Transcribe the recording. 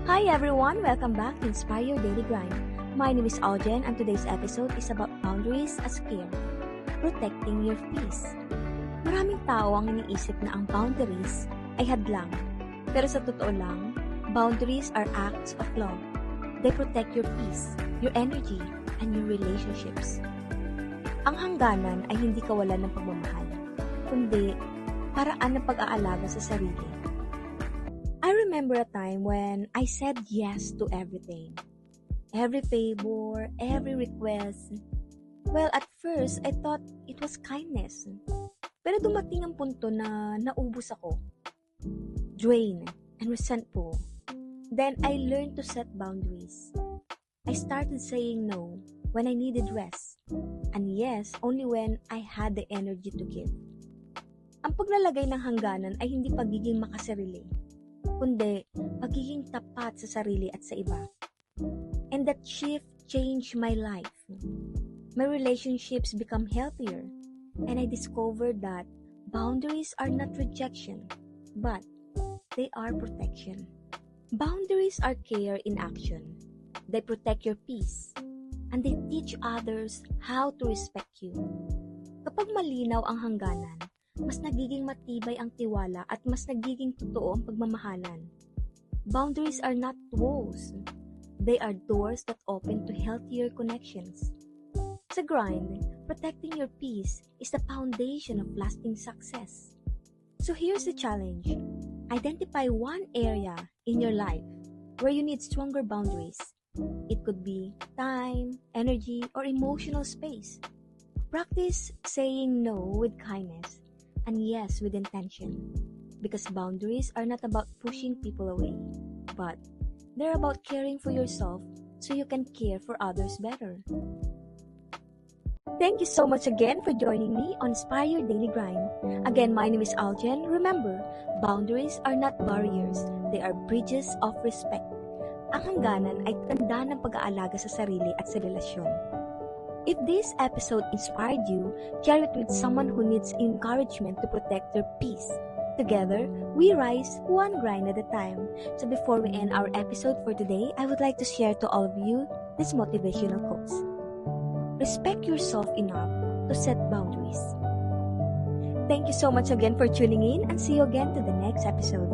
Hi everyone! Welcome back to Inspire Your Daily Grind. My name is Aljen and today's episode is about boundaries as care. Protecting your peace. Maraming tao ang iniisip na ang boundaries ay hadlang. Pero sa totoo lang, boundaries are acts of love. They protect your peace, your energy, and your relationships. Ang hangganan ay hindi kawalan ng pagmamahal, kundi paraan ng pag-aalaga sa sarili. I remember a time when I said yes to everything. Every favor, every request. Well, at first, I thought it was kindness. Pero dumating ang punto na naubos ako. Drained and resentful. Then I learned to set boundaries. I started saying no when I needed rest. And yes, only when I had the energy to give. Ang paglalagay ng hangganan ay hindi pagiging makasarili, kundi pagiging tapat sa sarili at sa iba. And that shift changed my life. My relationships become healthier, and I discovered that boundaries are not rejection, but they are protection. Boundaries are care in action. They protect your peace, and they teach others how to respect you. Kapag malinaw ang hangganan, mas nagiging matibay ang tiwala at mas nagiging totoo ang pagmamahalan. Boundaries are not walls. They are doors that open to healthier connections. Sa grind, protecting your peace is the foundation of lasting success. So here's the challenge. Identify one area in your life where you need stronger boundaries. It could be time, energy, or emotional space. Practice saying no with kindness and yes with intention, because boundaries are not about pushing people away, but they're about caring for yourself so you can care for others better. Thank you so much again for joining me on Inspire Your Daily Grind. Again, my name is Aljen. Remember, boundaries are not barriers, they are bridges of respect. Ang hangganan ay tanda ng pag-aalaga sa sarili at sa relasyon. If this episode inspired you, share it with someone who needs encouragement to protect their peace. Together, we rise one grind at a time. So before we end our episode for today, I would like to share to all of you this motivational quote. Respect yourself enough to set boundaries. Thank you so much again for tuning in and see you again to the next episode.